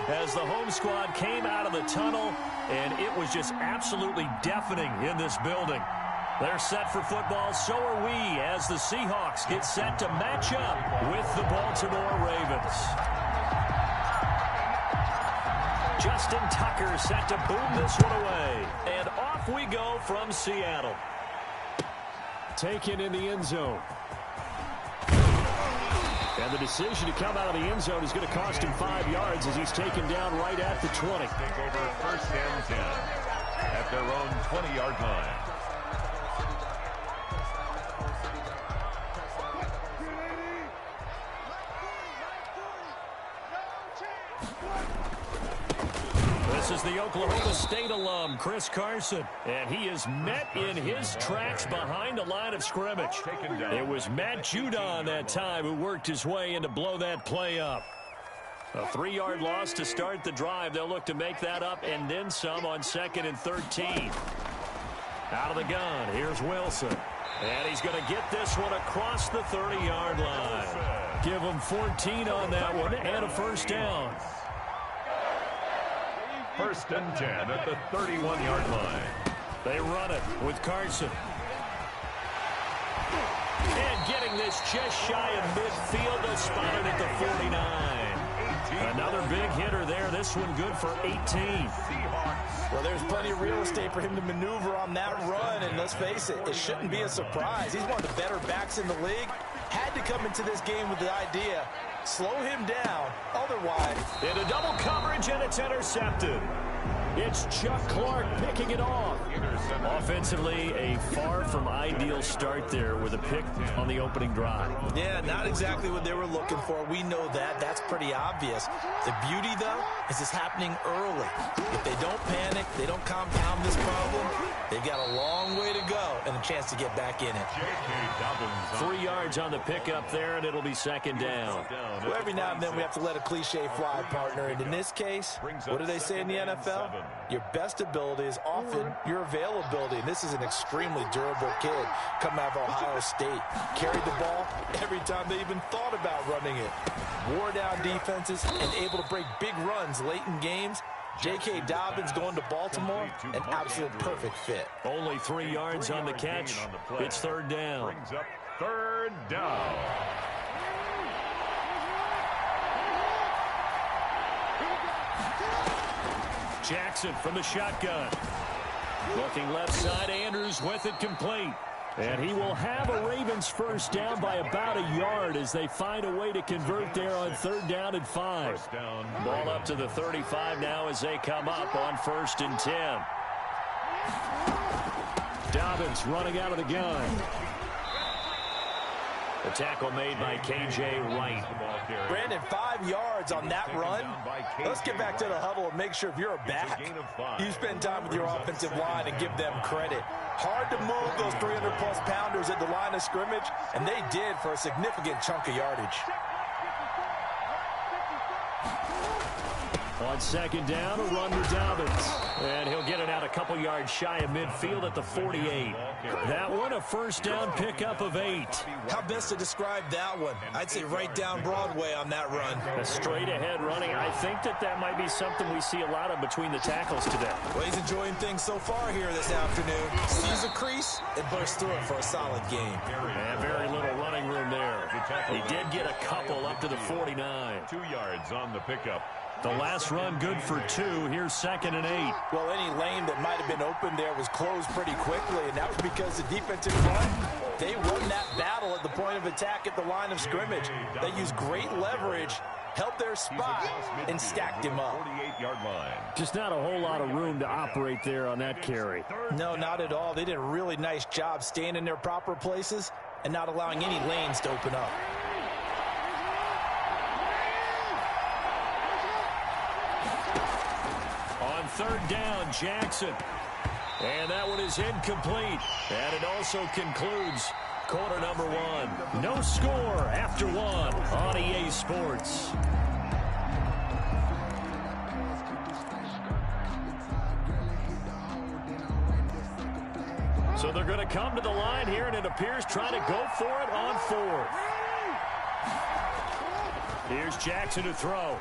as the home squad came out of the tunnel, and it was just absolutely deafening in this building. They're set for football, so are we, as the Seahawks get set to match up with the Baltimore Ravens. Justin Tucker set to boom this one away. And off we go from Seattle. Taken in the end zone. And the decision to come out of the end zone is going to cost him 5 yards as he's taken down right at the 20. Take over first and 10 at their own 20-yard line. This is the Oklahoma State alum, Chris Carson, and he is met in his tracks behind the line of scrimmage. It was Matt Judon that time who worked his way in to blow that play up. A 3-yard loss to start the drive. They'll look to make that up and then some on 2nd and 13. Out of the gun, here's Wilson. And he's going to get this one across the 30-yard line. Give him 14 on that one and a first down. First and 10 at the 31-yard line. They run it with Carson. And getting this just shy of midfield. They'll spot it at the 49. Another big hitter there. This one good for 18. Well, there's plenty of real estate for him to maneuver on that run. And let's face it, it shouldn't be a surprise. He's one of the better backs in the league. Had to come into this game with the idea, slow him down. Otherwise, into double coverage, and it's intercepted. It's Chuck Clark picking it off. Offensively, a far from ideal start there with a pick on the opening drive. Yeah, not exactly what they were looking for. We know that. That's pretty obvious. The beauty, though, is it's happening early. If they don't panic, they don't compound this problem, they've got a long way to go and a chance to get back in it. 3 yards on the pickup there, and it'll be 2nd down. Well, every now and then we have to let a cliche fly, partner. And in this case, what do they say in the NFL? Your best ability is often your availability. And this is an extremely durable kid coming out of Ohio State. Carried the ball every time they even thought about running it. Wore down defenses and able to break big runs late in games. J.K. Dobbins going to Baltimore, an absolute perfect fit. Only 3 yards on the catch. It's 3rd down. Brings up 3rd down. Jackson from the shotgun. Looking left side, Andrews with it complete. And he will have a Ravens first down by about a yard as they find a way to convert there on 3rd down and 5. Ball up to the 35 now as they come up on 1st and 10. Dobbins running out of the gun. The tackle made by K.J. Wright. Brandon, 5 yards on that run. Let's get back to the huddle and make sure if you're a back, you spend time with your offensive line and give them credit. Hard to move those 300-plus pounders at the line of scrimmage, and they did for a significant chunk of yardage. On 2nd down, a run to Dobbins. And he'll get it out a couple yards shy of midfield at the 48. That one, a first down pickup of 8. How best to describe that one? I'd say right down Broadway on that run. A straight ahead running. I think that might be something we see a lot of between the tackles today. Well, he's enjoying things so far here this afternoon. Sees a crease and bursts through it for a solid game. And very little running room there. He did get a couple up to the 49. 2 yards on the pickup. The last run good for 2. Here's 2nd and 8. Well, any lane that might have been open there was closed pretty quickly, and that was because the defensive front, they won that battle at the point of attack at the line of scrimmage. They used great leverage, held their spot, and stacked him up. 48-yard line. Just not a whole lot of room to operate there on that carry. No, not at all. They did a really nice job staying in their proper places and not allowing any lanes to open up. On 3rd down, Jackson. And that one is incomplete. And it also concludes quarter number 1. No score after 1 on EA Sports. So they're going to come to the line here, and it appears trying to go for it on 4th. Here's Jackson to throw.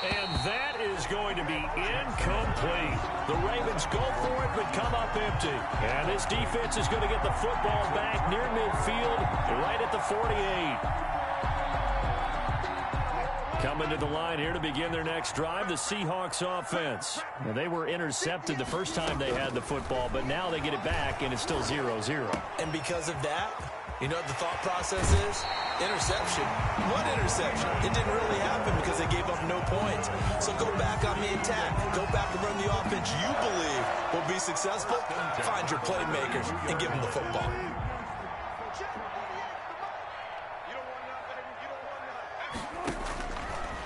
And that is going to be incomplete. The Ravens go for it, but come up empty. And this defense is going to get the football back near midfield, right at the 48. Coming to the line here to begin their next drive, the Seahawks offense. Now, they were intercepted the first time they had the football, but now they get it back, and it's still 0-0. And because of that, you know what the thought process is? Interception. What interception? It didn't really happen because they gave up no points. So go back on the attack. Go back and run the offense you believe will be successful. Find your playmakers and give them the football.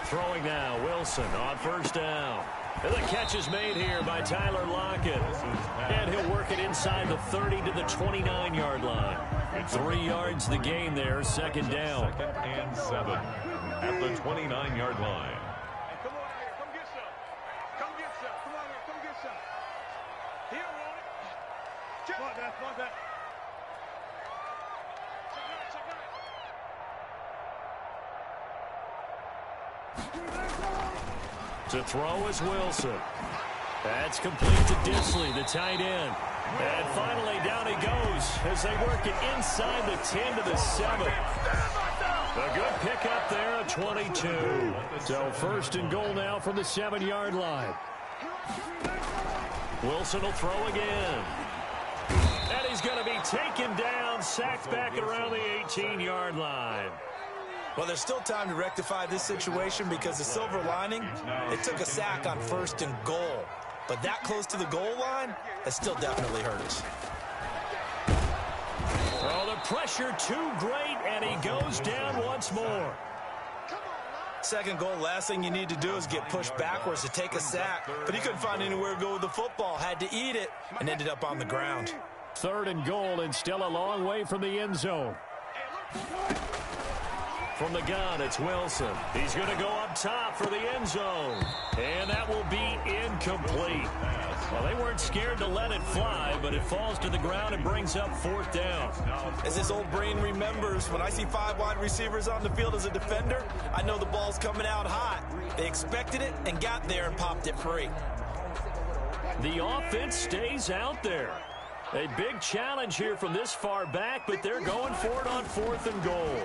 Throwing now, Wilson on first down. And the catch is made here by Tyler Lockett. And he'll work it inside the 30 to the 29-yard line. 3 yards the gain there, second down. 2nd and 7 at the 29-yard line. Come on here, come get some. Come get some. Come on here, come get some. He don't want it. Check that. To throw is Wilson. That's complete to Disley, the tight end. And finally, down he goes as they work it inside the 10 to the 7. A good pickup there at 22. So first and goal now from the 7-yard line. Wilson will throw again. And he's going to be taken down, sacked back at around the 18-yard line. Well, there's still time to rectify this situation because the silver lining, it took a sack on first and goal. But that close to the goal line, that still definitely hurt us. Oh, the pressure too great, and he goes down once more. Second goal, last thing you need to do is get pushed backwards to take a sack. But he couldn't find anywhere to go with the football, had to eat it, and ended up on the ground. Third and goal, and still a long way from the end zone. From the gun, it's Wilson. He's going to go up top for the end zone. And that will be incomplete. Well, they weren't scared to let it fly, but it falls to the ground and brings up fourth down. As his old brain remembers, when I see 5 wide receivers on the field as a defender, I know the ball's coming out hot. They expected it and got there and popped it free. The offense stays out there. A big challenge here from this far back, but they're going for it on fourth and goal.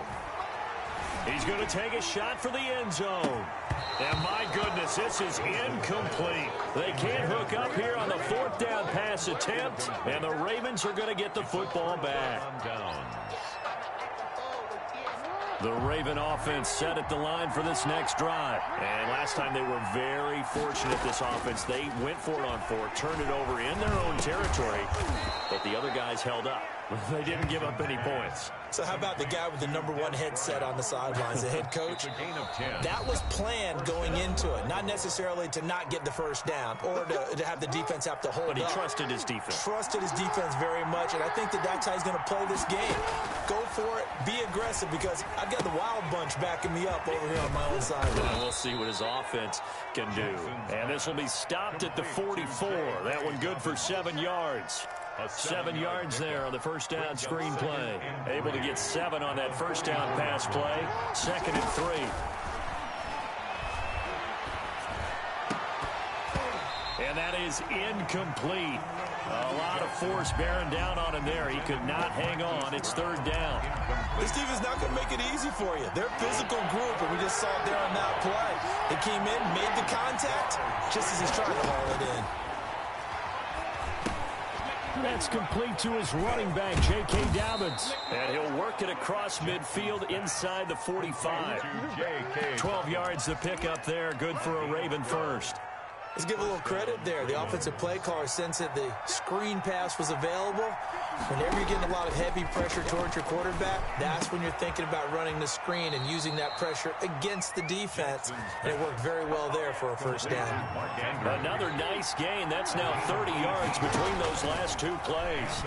He's going to take a shot for the end zone. And my goodness, this is incomplete. They can't hook up here on the fourth down pass attempt, and the Ravens are going to get the football back. The Raven offense set at the line for this next drive. And last time they were very fortunate, this offense. They went for it on 4, turned it over in their own territory, but the other guys held up. They didn't give up any points. So how about the guy with the #1 headset on the sidelines, the head coach? That was planned going into it, not necessarily to not get the first down or to have the defense have to hold up. But he trusted his defense. Trusted his defense very much, and I think that's how he's going to play this game. Go for it, be aggressive, because I've got the wild bunch backing me up over here on my own sideline. We'll see what his offense can do. And this will be stopped at the 44. That one good for 7 yards. 7 yards there on the first down screen play. Able to get 7 on that first down pass play. 2nd and 3. And that is incomplete. A lot of force bearing down on him there. He could not hang on. It's 3rd down. This defense not going to make it easy for you. They're a physical group, and we just saw it there on that play. They came in, made the contact, just as he's trying to haul it in. That's complete to his running back, J.K. Dobbins. And he'll work it across midfield inside the 45. 12 yards to pick up there. Good for a Raven first. Let's give a little credit there. The offensive play caller, since that the screen pass was available, whenever you're getting a lot of heavy pressure towards your quarterback, that's when you're thinking about running the screen and using that pressure against the defense. And it worked very well there for a first down. Another nice gain. That's now 30 yards between those last 2 plays.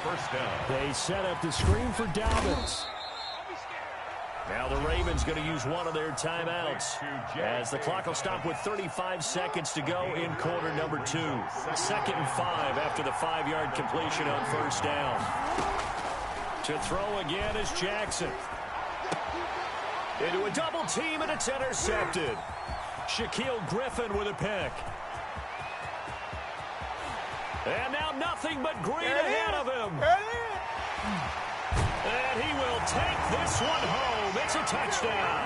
First down. They set up the screen for Dobbins. Now the Ravens going to use one of their timeouts as the clock will stop with 35 seconds to go in quarter number 2. 2nd and 5 after the 5-yard completion on first down. To throw again is Jackson. Into a double team, and it's intercepted. Shaquille Griffin with a pick. And now nothing but green ahead of him. And he will take this one home. It's a touchdown.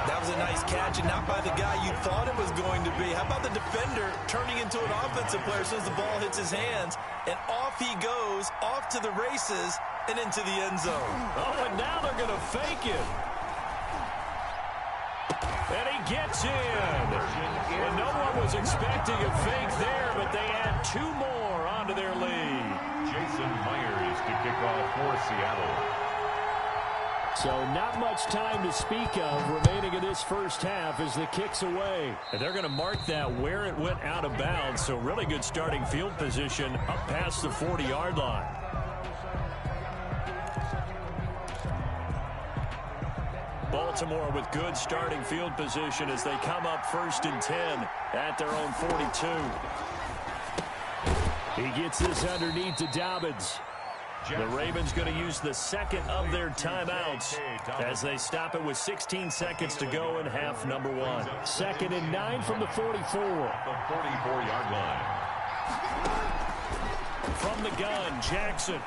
That was a nice catch, and not by the guy you thought it was going to be. How about the defender turning into an offensive player as soon as the ball hits his hands, and off he goes, off to the races, and into the end zone. Oh, and now they're going to fake it. And he gets in. And no one was expecting a fake there, but they add 2 more onto their lead. Jason Myers to kick off for Seattle. So not much time to speak of remaining in this first half as the kick's away. And they're going to mark that where it went out of bounds. So really good starting field position up past the 40-yard line. Baltimore with good starting field position as they come up 1st and 10 at their own 42. He gets this underneath to Dobbins. The Ravens going to use the second of their timeouts as they stop it with 16 seconds to go in half number 1. 2nd and 9 from the 44. The 44-yard line. From the gun, Jackson.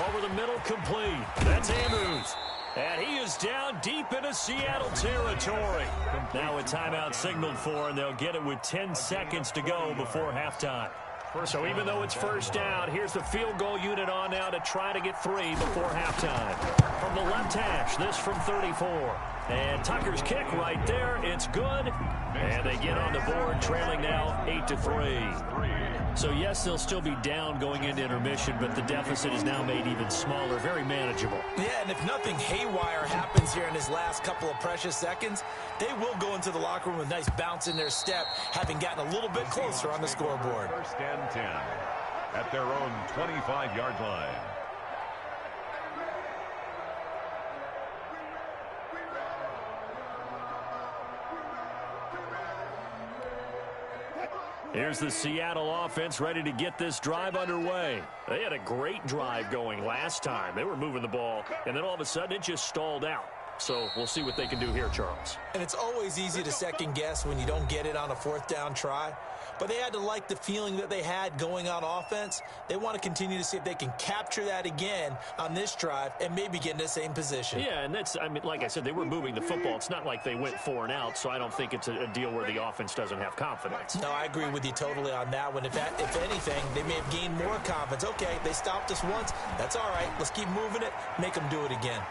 Over the middle, complete. That's Andrews. And he is down deep into Seattle territory. Now a timeout signaled for, and they'll get it with 10 seconds to go before halftime. So even though it's first down, here's the field goal unit on now to try to get 3 before halftime. From the left hash, this from 34. And Tucker's kick right there. It's good. And they get on the board, trailing now 8-3. So, yes, they'll still be down going into intermission, but the deficit is now made even smaller, very manageable. Yeah, and if nothing haywire happens here in his last couple of precious seconds, they will go into the locker room with a nice bounce in their step, having gotten a little bit closer on the scoreboard. 1st and 10 at their own 25-yard line. Here's the Seattle offense ready to get this drive underway. They had a great drive going last time. They were moving the ball, and then all of a sudden it just stalled out. So we'll see what they can do here, Charles. And it's always easy to second guess when you don't get it on a 4th down try. But they had to like the feeling that they had going on offense. They want to continue to see if they can capture that again on this drive and maybe get in the same position. Yeah, and that's, I mean, like I said, they were moving the football. It's not like they went 4 and out, so I don't think it's a deal where the offense doesn't have confidence. No, I agree with you totally on that one. If anything, they may have gained more confidence. Okay, they stopped us once. That's all right. Let's keep moving it. Make them do it again.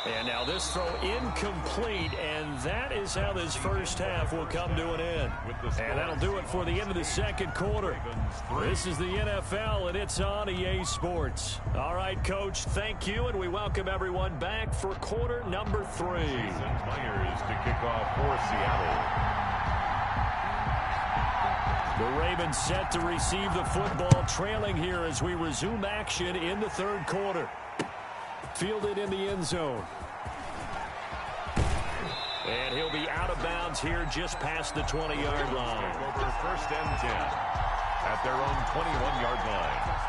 And now this throw incomplete, and that is how this first half will come to an end. And that'll do it for the end of the second quarter. This is the NFL, and it's on EA Sports. All right, Coach, thank you, and we welcome everyone back for quarter number 3. Jason Myers to kick off for Seattle. The Ravens set to receive the football, trailing here as we resume action in the third quarter. Fielded in the end zone. And he'll be out of bounds here just past the 20-yard line. Over 1st and 10 at their own 21-yard line.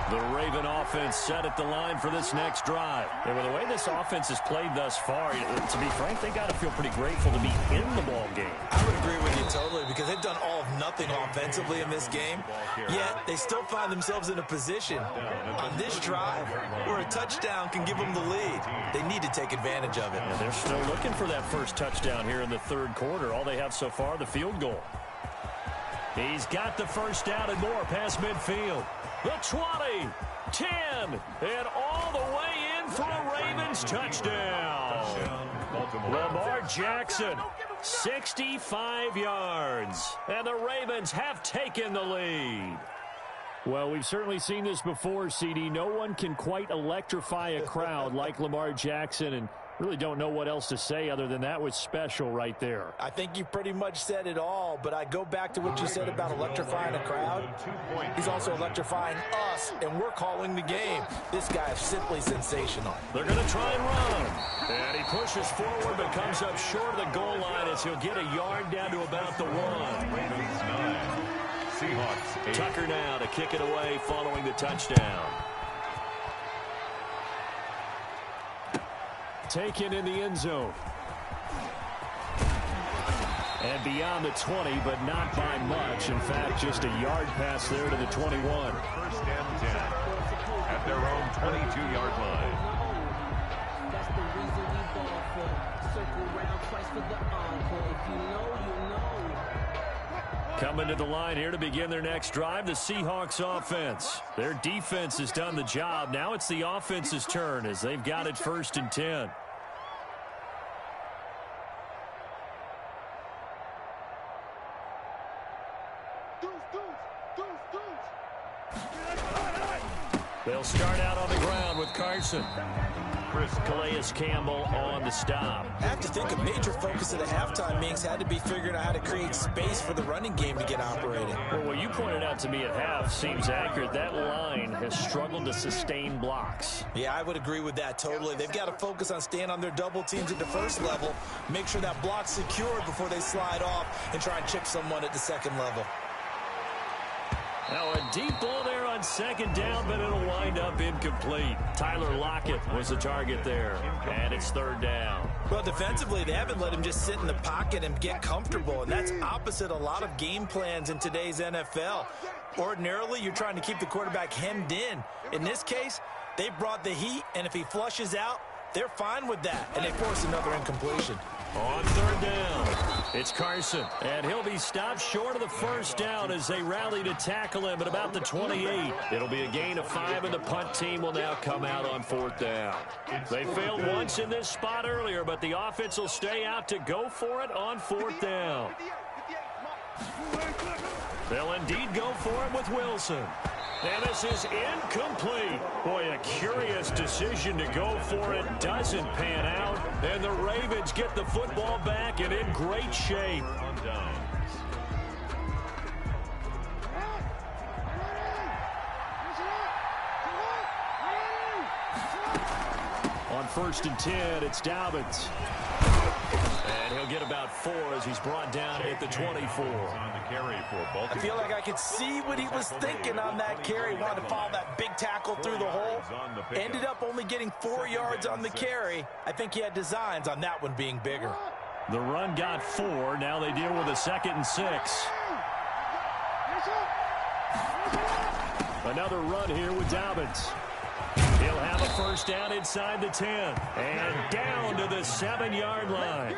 The Raven offense set at the line for this next drive. And with the way this offense has played thus far, to be frank, they got to feel pretty grateful to be in the ball game. I would agree with you totally because they've done all of nothing offensively in this game. Yet they still find themselves in a position on this drive where a touchdown can give them the lead. They need to take advantage of it. And they're still looking for that first touchdown here in the third quarter. All they have so far, the field goal. He's got the first down and more past midfield. The 20, 10, and all the way in for a Ravens touchdown. Lamar Jackson, 65 yards. And the Ravens have taken the lead. Well, we've certainly seen this before, CD. No one can quite electrify a crowd like Lamar Jackson, and really don't know what else to say other than that was special right there. I think you pretty much said it all, but I go back to what you said about electrifying a crowd. He's also electrifying us, and we're calling the game. This guy is simply sensational. They're going to try and run. And he pushes forward but comes up short of the goal line as he'll get a yard down to about the 1. Ravens 9, Seahawks 8. Tucker now to kick it away following the touchdown. Taken in the end zone. And beyond the 20, but not by much. In fact, just a yard pass there to the 21. First and 10 at their own 22-yard line. That's the reason we ball for. Circle round twice for the encore. If you know, you know. Coming to the line here to begin their next drive, the Seahawks offense. Their defense has done the job. Now it's the offense's turn as they've got it 1st and 10. They'll start out on the ground with Carson. Calais Campbell on the stop. I have to think a major focus of the halftime Minks had to be figuring out how to create space for the running game to get operating. Well, what you pointed out to me at half seems accurate. That line has struggled to sustain blocks. Yeah, I would agree with that totally. They've got to focus on staying on their double teams at the first level, make sure that block's secured before they slide off and try and chip someone at the second level. Now a deep ball there on 2nd down, but it'll wind up incomplete. Tyler Lockett was the target there, and it's 3rd down. Well, defensively, they haven't let him just sit in the pocket and get comfortable, and that's opposite a lot of game plans in today's NFL. Ordinarily, you're trying to keep the quarterback hemmed in. In this case, they brought the heat, and if he flushes out, they're fine with that, and they force another incompletion. On 3rd down, it's Carson, and he'll be stopped short of the 1st down as they rally to tackle him at about the 28. It'll be a gain of 5, and the punt team will now come out on 4th down. They failed once in this spot earlier, but the offense will stay out to go for it on 4th down. They'll indeed go for it with Wilson. And this is incomplete. Boy, a curious decision to go for it. Doesn't pan out. And the Ravens get the football back and in great shape. On 1st and 10, it's Dobbins. And he'll get about 4 as he's brought down at the 24. I feel like I could see what he was thinking on that carry. Wanted to follow that big tackle through the hole. Ended up only getting 4 yards on the carry. I think he had designs on that one being bigger. The run got 4. Now they deal with a 2nd and 6. Another run here with Dobbins. He'll have a 1st down inside the 10. And down to the 7-yard line.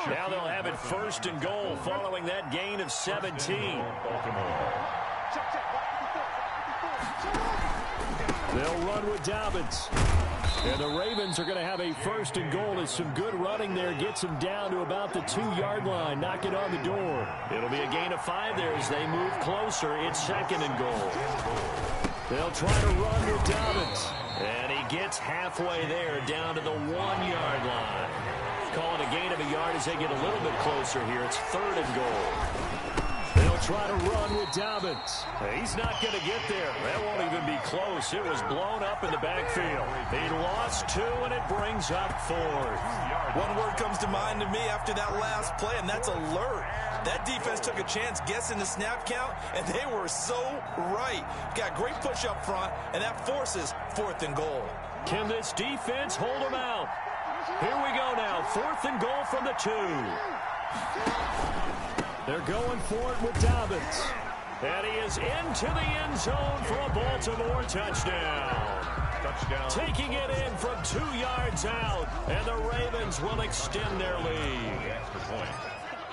Now they'll have it 1st and goal following that gain of 17. They'll run with Dobbins. And the Ravens are going to have a 1st and goal as some good running there gets them down to about the 2-yard line. Knock it on the door. It'll be a gain of 5 there as they move closer. It's 2nd and goal. They'll try to run with Dobbins. And he gets halfway there down to the 1-yard line. Call it a gain of a yard as they get a little bit closer here. It's 3rd and goal. They'll try to run with Dobbins. He's not going to get there. That won't even be close. It was blown up in the backfield. He lost 2, and it brings up 4th. One word comes to mind to me after that last play, and that's alert. That defense took a chance guessing the snap count, and they were so right. Got great push up front, and that forces 4th and goal. Can this defense hold them out? Here we go now. 4th and goal from the 2. They're going for it with Dobbins. And he is into the end zone for a Baltimore touchdown. Taking it in from 2 yards out. And the Ravens will extend their lead.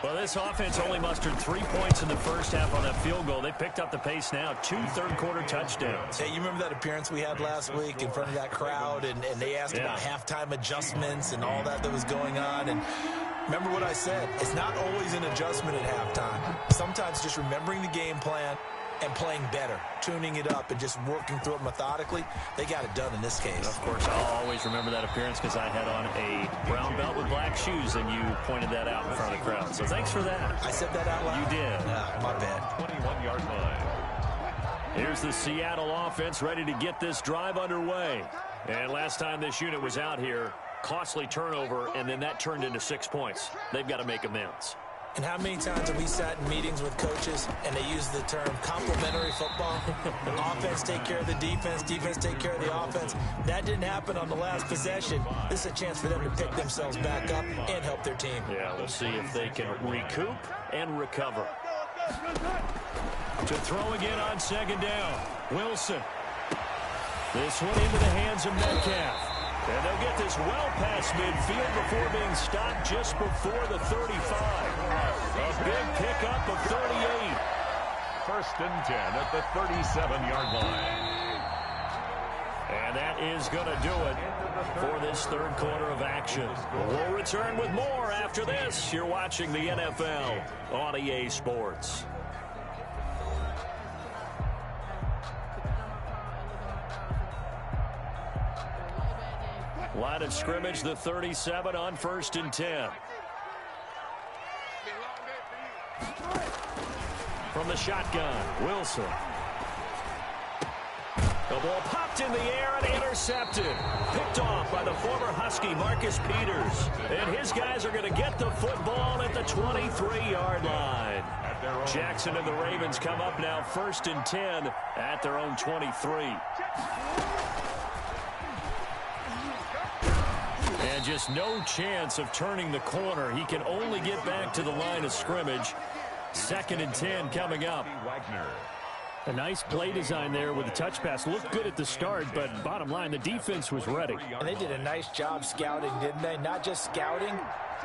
Well, this offense only mustered 3 points in the first half on that field goal. They picked up the pace now. 2 third-quarter touchdowns. Hey, you remember that appearance we had last week in front of that crowd, and they asked about halftime adjustments and all that was going on, and remember what I said. It's not always an adjustment at halftime. Sometimes just remembering the game plan and playing better, tuning it up and just working through it methodically. They got it done in this case. Of course, I'll always remember that appearance because I had on a brown belt with black shoes, and you pointed that out in front of the crowd. So thanks for that. I said that out loud? You did. My bad. 21-yard line. Here's the Seattle offense ready to get this drive underway. And last time this unit was out here, costly turnover, and then that turned into 6 points. They've got to make amends. And how many times have we sat in meetings with coaches and they use the term complementary football? Offense take care of the defense, defense take care of the offense. That didn't happen on the last possession. This is a chance for them to pick themselves back up and help their team. Yeah, we'll see if they can recoup and recover. To throw again on second down. Wilson. This one into the hands of Metcalf. And they'll get this well past midfield before being stopped just before the 35. A big pickup of 38. First and 10 at the 37-yard line. And that is going to do it for this third quarter of action. We'll return with more after this. You're watching the NFL on EA Sports. Line of scrimmage, the 37 on first and 10. From the shotgun, Wilson. The ball popped in the air and intercepted. Picked off by the former Husky, Marcus Peters. And his guys are going to get the football at the 23-yard line. Jackson and the Ravens come up now first and 10 at their own 23. And just no chance of turning the corner. He can only get back to the line of scrimmage. Second and 10 coming up. A nice play design there with the touch pass. Looked good at the start, but bottom line, the defense was ready. And they did a nice job scouting, didn't they? Not just scouting,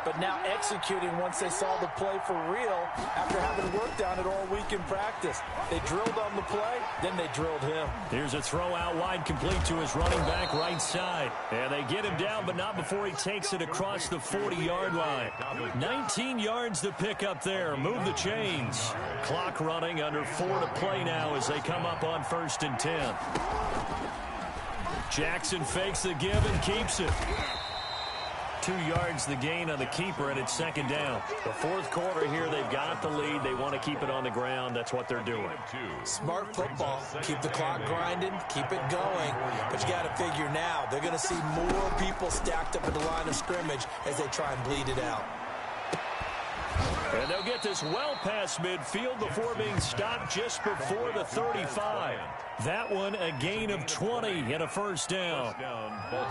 but now executing once they saw the play for real after having worked on it all week in practice. They drilled on the play, then they drilled him. Here's a throw out wide, complete to his running back right side. And they get him down, but not before he takes it across the 40-yard line. 19 yards to pick up there. Move the chains. Clock running, under 4 to play now as they come up on first and 10. Jackson fakes the give and keeps it. 2 yards the gain on the keeper, and it's second down. The fourth quarter here, they've got the lead. They want to keep it on the ground. That's what they're doing. Smart football. Keep the clock grinding. Keep it going. But you got to figure now, they're going to see more people stacked up at the line of scrimmage as they try and bleed it out. And they'll get this well past midfield before being stopped just before the 35. That one a gain of 20 and a first down.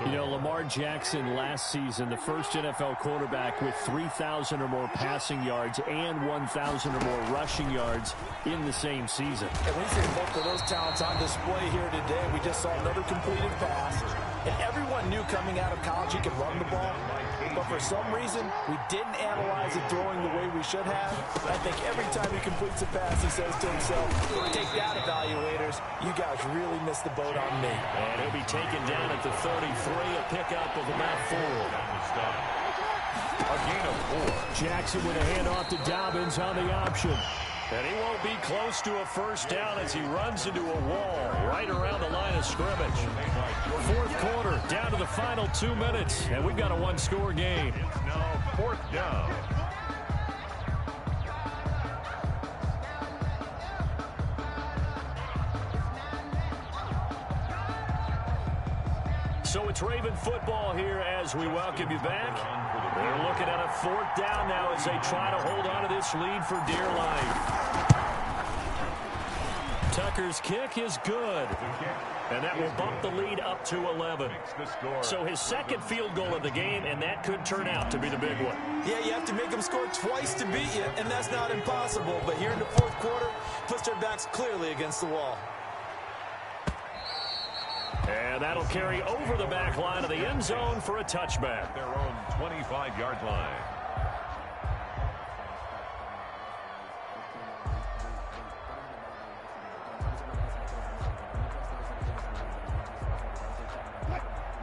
You know, Lamar Jackson last season, the first NFL quarterback with 3,000 or more passing yards and 1,000 or more rushing yards in the same season. And we see both of those talents on display here today. We just saw another completed pass. And everyone knew coming out of college he could run the ball. But for some reason, we didn't analyze it throwing the way we should have. I think every time he completes a pass, he says to himself, take that, evaluators. You guys really missed the boat on me. And he'll be taken down at the 33, a pickup of about 4. A gain of 4. Jackson with a handoff to Dobbins on the option. And he won't be close to a first down as he runs into a wall right around the line of scrimmage. Fourth quarter, down to the final 2 minutes, and we've got a one-score game. It's now fourth down. So it's Raven football here as we welcome you back. They're looking at a fourth down now as they try to hold on to this lead for dear life. Tucker's kick is good. And that will bump the lead up to 11. So his second field goal of the game, and that could turn out to be the big one. Yeah, you have to make them score twice to beat you, and that's not impossible. But here in the fourth quarter, puts their backs clearly against the wall. And that'll carry over the back line of the end zone for a touchback. Their own 25-yard line.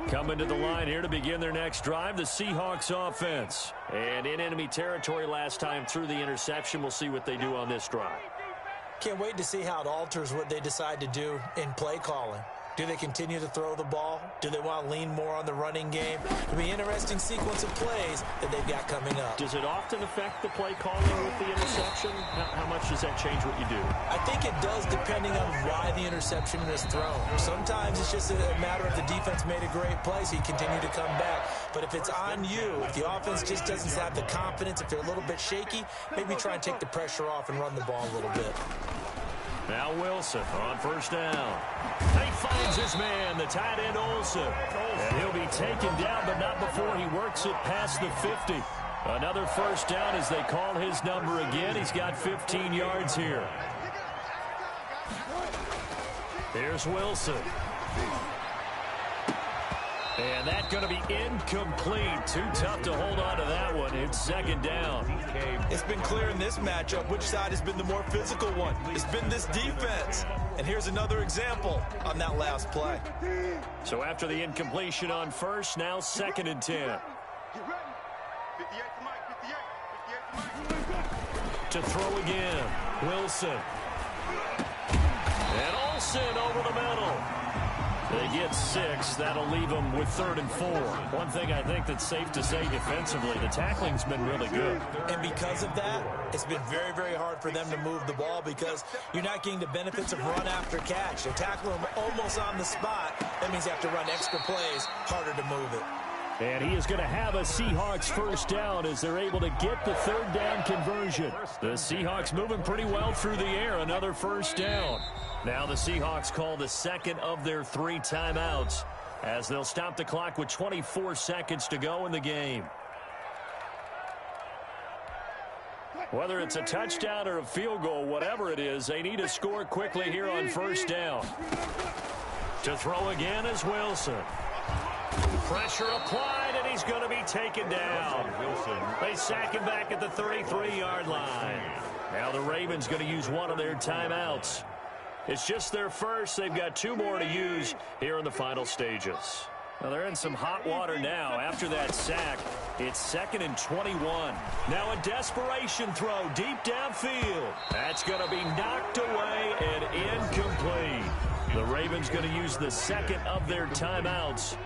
Coming to the line here to begin their next drive, the Seahawks offense. And in enemy territory last time through the interception. We'll see what they do on this drive. Can't wait to see how it alters what they decide to do in play calling. Do they continue to throw the ball? Do they want to lean more on the running game? It'll be an interesting sequence of plays that they've got coming up. Does it often affect the play calling with the interception? How much does that change what you do? I think it does, depending on why the interception is thrown. Sometimes it's just a matter of the defense made a great play, so you continue to come back. But if it's on you, if the offense just doesn't have the confidence, if they're a little bit shaky, maybe try and take the pressure off and run the ball a little bit. Now Wilson on first down. He finds his man, the tight end Olsen. And he'll be taken down, but not before he works it past the 50. Another first down as they call his number again. He's got 15 yards here. Here's Wilson. And that's going to be incomplete. Too tough to hold on to that one. It's second down. It's been clear in this matchup which side has been the more physical one. It's been this defense. And here's another example on that last play. So after the incompletion on first, now 2nd and 10. To throw again. Wilson. And Olsen over the middle. They get 6. That'll leave them with 3rd and 4. One thing I think that's safe to say defensively, the tackling's been really good. And because of that, it's been very, very hard for them to move the ball because you're not getting the benefits of run after catch. They're tackling them almost on the spot. That means you have to run extra plays, harder to move it. And he is going to have a Seahawks first down as they're able to get the 3rd down conversion. The Seahawks moving pretty well through the air. Another first down. Now the Seahawks call the 2nd of their 3 timeouts as they'll stop the clock with 24 seconds to go in the game. Whether it's a touchdown or a field goal, whatever it is, they need to score quickly here on first down. To throw again is Wilson. Pressure applied, and he's going to be taken down. They sack him back at the 33-yard line. Now the Ravens going to use one of their timeouts. It's just their first. They've got 2 more to use here in the final stages. Well, they're in some hot water now. After that sack, it's 2nd and 21. Now a desperation throw deep downfield. That's going to be knocked away and incomplete. The Ravens going to use the 2nd of their timeouts.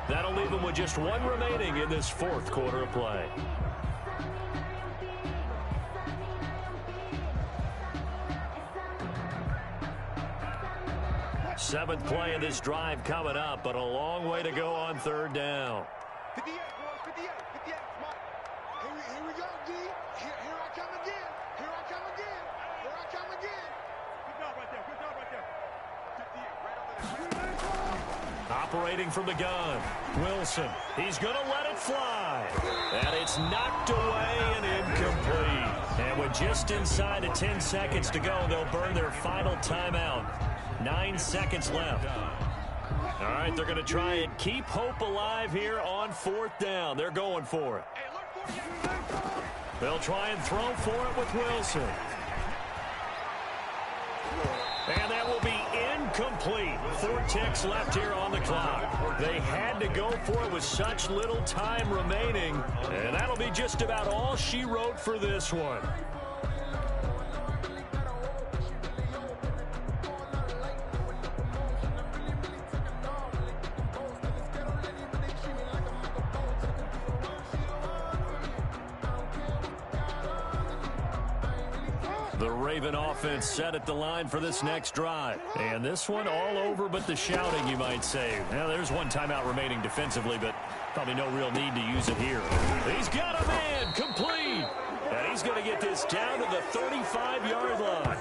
That'll leave them with just 1 remaining in this 4th quarter of play. Seventh play of this drive coming up, but a long way to go on 3rd down. 58, boys, 58, 58. Here we go, D. Here I come again. Here I come again. Here I come again. Good job right there. Good job right there. 58, right over there. Operating from the gun, Wilson. He's going to let it fly. And it's knocked away and incomplete. And with just inside of 10 seconds to go, they'll burn their final timeout. 9 seconds left. All right, they're going to try and keep hope alive here on 4th down. They're going for it. They'll try and throw for it with Wilson. And that will be incomplete. 4 ticks left here on the clock. They had to go for it with such little time remaining. And that'll be just about all she wrote for this one. The Raven offense set at the line for this next drive. And this one all over but the shouting, you might say. Now, there's 1 timeout remaining defensively, but probably no real need to use it here. He's got a man, complete. And he's going to get this down to the 35-yard line.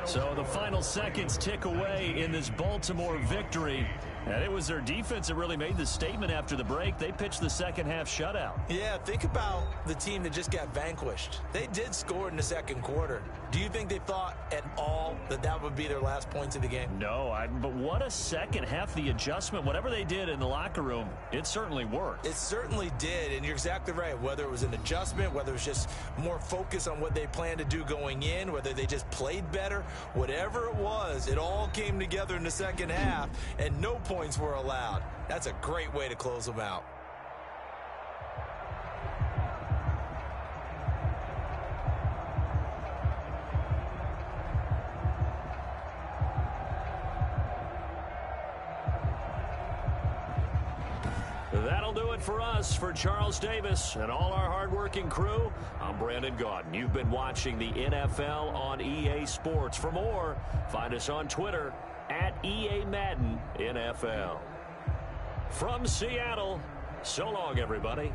So the final seconds tick away in this Baltimore victory. And it was their defense that really made the statement after the break. They pitched the second half shutout. Yeah, think about the team that just got vanquished. They did score in the 2nd quarter. Do you think they thought at all that that would be their last points of the game? No, but what a second half. The adjustment, whatever they did in the locker room, it certainly worked. It certainly did, and you're exactly right. Whether it was an adjustment, whether it was just more focus on what they planned to do going in, whether they just played better, whatever it was, it all came together in the second half, and no points were allowed. That's a great way to close them out. That'll do it for us. For Charles Davis and all our hardworking crew, I'm Brandon Gaudin. You've been watching the NFL on EA Sports. For more, find us on Twitter at EA Madden NFL. From Seattle, so long, everybody.